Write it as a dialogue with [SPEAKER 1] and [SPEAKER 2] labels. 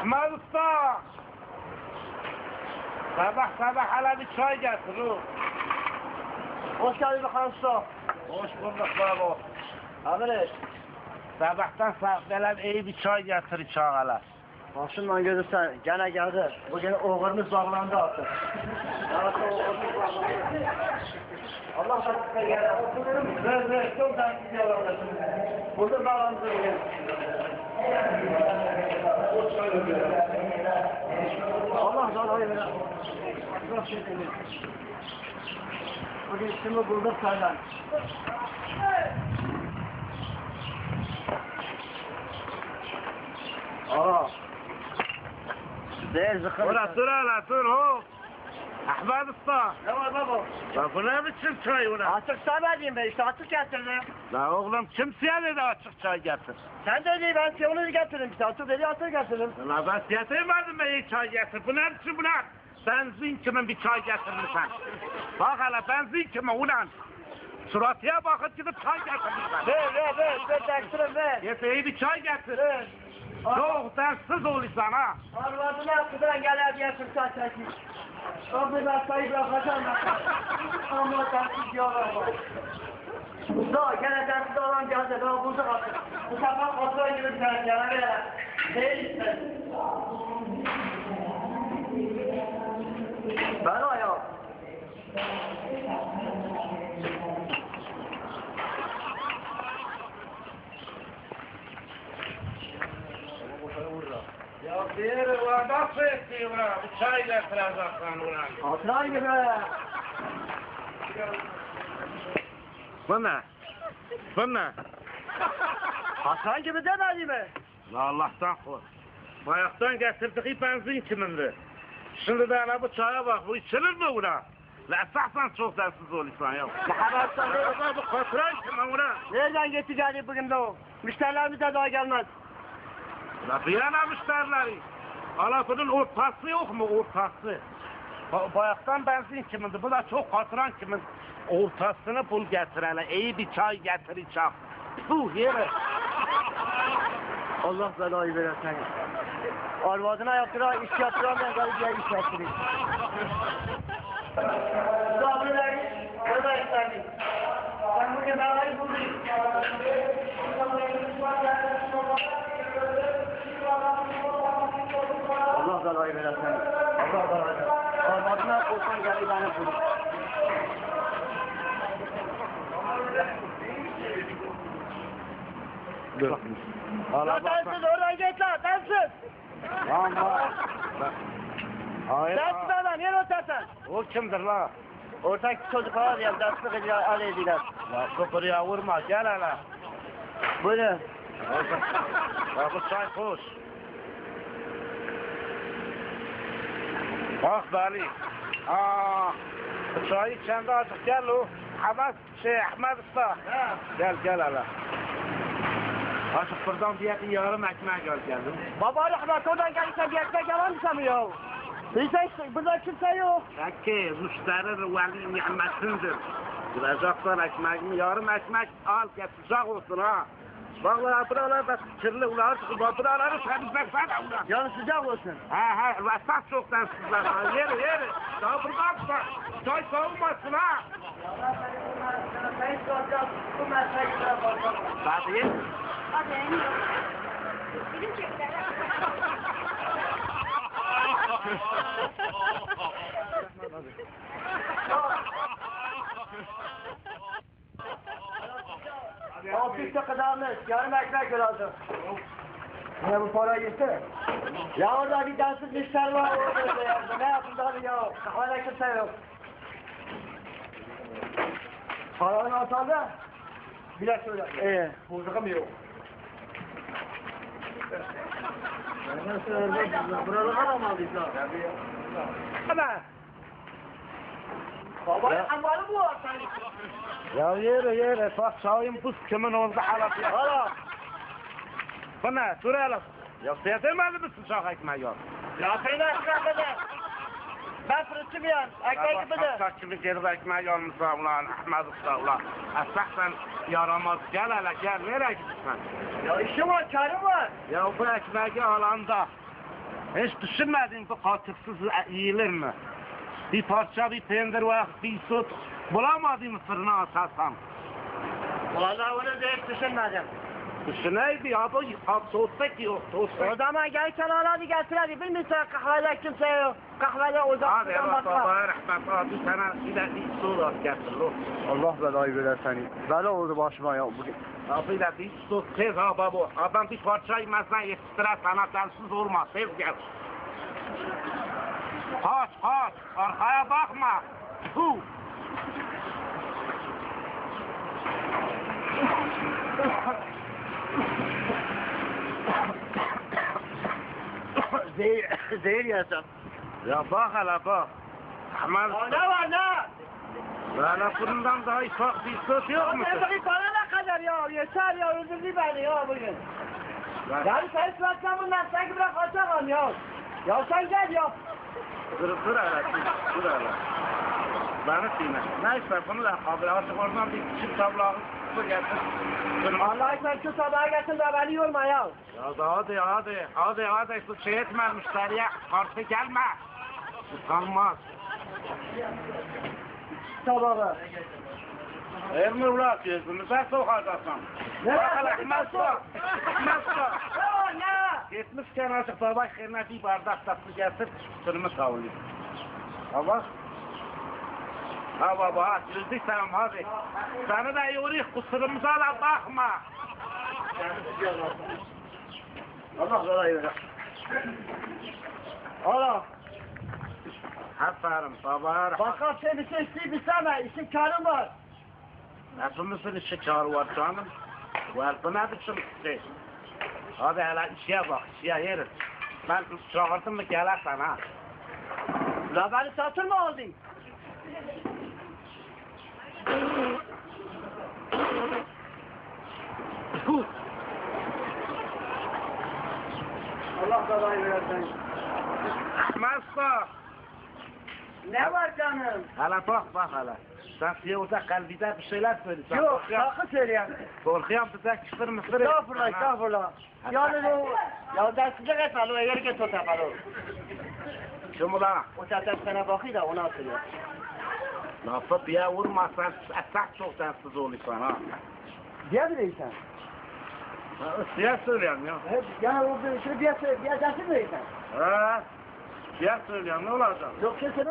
[SPEAKER 1] Ahmet Usta! Sabah sabah hala bir çay getir o.
[SPEAKER 2] Hoş geldin bakalım usta.
[SPEAKER 1] Hoş bulduk baba.
[SPEAKER 2] Haberi.
[SPEAKER 1] Sabahtan böyle iyi bir çay getir içe hala.
[SPEAKER 2] Başımdan görürsen gene geldi. Bugün oğurumuz bağlandı artık. Evet oğurumuz bağlandı. Allah sakın geldi. Ver çok da gidiyorlar. Burada bağlandı bugün. Allah zalayı ver. Bugün şimdi bulduk senden. Aa. Değil zıkkı.
[SPEAKER 1] Dur hala dur hop. Ahmet Usta.
[SPEAKER 2] Ne var baba?
[SPEAKER 1] La bu ne biçim çay ulan?
[SPEAKER 2] Açık sabredeyim ben işte açık getirdim.
[SPEAKER 1] La oğlum kimseye dedi açık çay getir.
[SPEAKER 2] Sen de değil ben onu getirdim işte açık dedi açık getirdim.
[SPEAKER 1] La ben getirmedim ben iyi çay getir. Bu ne biçim ulan? Benzin kimin bir çay getirmişsen. Bak hele benzin kimin ulan? Suratıya bakıp gidip çay getirmişsen.
[SPEAKER 2] Ver dektirim ver.
[SPEAKER 1] Getir iyi bir çay getir.
[SPEAKER 2] Ver.
[SPEAKER 1] Çok dersiz olursan ha.
[SPEAKER 2] Arvadına kıdan gel diye fırsat çekmiş. Abi ben sayı bırakacağım ben. Ama dersiz yalan var. Daha gene dersiz olan geldi ben bulduk artık. Bu sefer kontrol gibi sen gene değil işte. Ben ayağım.
[SPEAKER 1] Ya diğeri ulan nasıl etti ulan? Bir çay getireceksin ulan.
[SPEAKER 2] Hatıra gibi.
[SPEAKER 1] Bu ne? Bu ne?
[SPEAKER 2] Hatıra gibi demedi mi?
[SPEAKER 1] La Allah'tan kork. Bayaktan getirdiği benzin kimindi? Şimdi de hele bu çaya bak, bu içilir mi ulan? La esasdan çok dersiz olursan ya.
[SPEAKER 2] Muhabbet
[SPEAKER 1] Ya bu kontrol kimin ulan?
[SPEAKER 2] nereden getireceğini bugün de o? Müşterilerimiz de daha gelmez.
[SPEAKER 1] La bir yana müşterileri. Hala bunun ortası yok mu ortası? Bayaktan benzin kimindi? Bu da çok katıran kimin? Ortasını bul getir hele. İyi bir çay getir içe. Puh yere.
[SPEAKER 2] Allah belayı verir seni. Arvadına yaptıran, iş yaptıran ben diye iş yaptırayım. Sabriler, burada isterdim. Ben bugün belayı buldum. Allah belayı verir seni. Allah belayı verir. Arvadına olsan geldi beni buldum.
[SPEAKER 1] Dur.
[SPEAKER 2] Ya densiz oradan git lan, densiz.
[SPEAKER 1] Lan bak. Hayır.
[SPEAKER 2] Densiz adam, niye ötersen?
[SPEAKER 1] O kimdir la?
[SPEAKER 2] Ortak çocuklar diyeyim, derslik ediler.
[SPEAKER 1] Ya sıfırıya vurma gel hele.
[SPEAKER 2] Buyurun.
[SPEAKER 1] Ya bu çay hoş. Bak Bali. Bu çayı kendi azıcık gel o. Ahmet Usta. Gel hele. Azıcık buradan bir yarım ekmek geldim.
[SPEAKER 2] Baba rahmet oradan gelirsen bir ekmek yalan mı sanıyor? Bizde burada kimse yok.
[SPEAKER 1] Peki müşteri veli nimetindir. Girecekler ekmeğimi yarım ekmek al get sıcak olsun ha. Vallahi buralarda kirli ulan buraları temizleksene ulan.
[SPEAKER 2] Yanı sıcak olsun.
[SPEAKER 1] He esas çok densizler ha yeri. Daha buradan çay soğumasın ha. Hadi.
[SPEAKER 3] Film çektiler.
[SPEAKER 2] Ofiste kadarmış, yarım ekmek lazım. Ne bu para gitti? Ya orada bir densiz müşteri var orada ya. Ne yaptın abi ya? Hala kimse yok. Paranın ortada. Bir de söyle. Bozukam yok. Nasıl öldürdünüz? Buralara mı aldınız lan?
[SPEAKER 1] Hadi.
[SPEAKER 2] Baba ambarı bu var senin.
[SPEAKER 1] Ya yere bak çayın buz kimin orada halatı ya.
[SPEAKER 2] Hala.
[SPEAKER 1] Bu ne? Dur hele. Ya sevdirmedi mi sıcak ekmeği yok?
[SPEAKER 2] Ya senin ekmek dedi. Ben fırıntı bir yan. Ekmek gibi de.
[SPEAKER 1] Bak gibi geri ekmeği yanmışsa ulan Ahmet Usta ulan. Esaksan yaramaz gel hele gel nereye gidiyorsun?
[SPEAKER 2] Ya işim var, karım var.
[SPEAKER 1] Ya bu ekmeği alanda Hiç düşünmedin bu katıksız yiyilir mi? Bir parça, bir peynir ve bir süt bulamadın mı fırına atarsan?
[SPEAKER 2] Vallahi onu da hiç düşünmedim.
[SPEAKER 1] Düşüneydi ya bu soğutsa ki yok, soğutsa.
[SPEAKER 2] O zaman gelirken hadi getir hadi. Bilmiyorsun kahvede kimse yok. Kahvede
[SPEAKER 1] Hadi
[SPEAKER 2] uzaklıktan
[SPEAKER 1] Allah
[SPEAKER 2] başka.
[SPEAKER 1] babaya rahmet abi sana bir de bir su da getir lo.
[SPEAKER 3] Allah belayı verir seni. Bela oldu başıma ya bugün.
[SPEAKER 1] Abi de bir su tez ha baba. Adam bir parça yemezsen yetiştirer sana sensiz olmaz. Tez gel. Kaç kaç. Arkaya bakma. Hu.
[SPEAKER 2] Zehir yasam.
[SPEAKER 1] Ya bak hele bak. Aman.
[SPEAKER 2] Ne var ne?
[SPEAKER 1] Böyle fırından daha ufak bir süt yok mu?
[SPEAKER 2] Abi bana ne kadar ya? Yeter ya öldürdü beni ya bugün. Yani sen suratla bundan sanki bırak kaçamam ya. Ya sen gel ya.
[SPEAKER 1] Dur hele. Dur hele. Beni sinir. Neyse bunu da kabul. Artık oradan bir küçük tablağı su getir.
[SPEAKER 2] Vallahi sen şu tabağa getir de beni yorma ya.
[SPEAKER 1] Ya da hadi su şey etme müşteriye karşı gelme. Utanmaz.
[SPEAKER 2] Tabağı.
[SPEAKER 1] Elmi ulat yüzümüze sokacaksın.
[SPEAKER 2] Ne
[SPEAKER 1] Bak hele
[SPEAKER 2] var?
[SPEAKER 1] Ahmet Bey.
[SPEAKER 2] Ne var ne?
[SPEAKER 1] Gitmişken artık baba yerine bir bardak da su getir. Sırmı savulayım. Baba. Ha baba çözdük tamam hadi. Seni de yoruyor kusurumuza da bakma.
[SPEAKER 2] Allah belayı verir. Allah.
[SPEAKER 1] Aferin baba.
[SPEAKER 2] Başka bir şey isteme. İşin karım var.
[SPEAKER 1] Hepimizin işi kârı var canım. Var bu ne biçim şey? Hadi hele işe bak, işe yeriz. Ben çağırdım mı gelirsen ha.
[SPEAKER 2] La beni satır mı aldın? Allah belayı versin.
[SPEAKER 1] Ahmet
[SPEAKER 2] Ne var canım?
[SPEAKER 1] hele bak hele. Sen size orada kalbide bir şeyler söylesen.
[SPEAKER 2] Yok, sakın söyleyeyim.
[SPEAKER 1] Korkuyorum bize küfür müfür.
[SPEAKER 2] Estağfurullah, estağfurullah. Yani o, ya dersizlik etme, o yeri git o tepeli.
[SPEAKER 1] Kim ulan?
[SPEAKER 2] O tepeli sana bakıyor da ona atıyor.
[SPEAKER 1] Lafı bir vurmazsan esas çok sensiz oluyorsun ha.
[SPEAKER 2] Diye bileysen.
[SPEAKER 1] Size söylüyorum ya.
[SPEAKER 2] Yani o bir şey diye dersin bileysen.
[SPEAKER 1] Ha? Size söylüyorum ne olacak?
[SPEAKER 2] Yok kesin.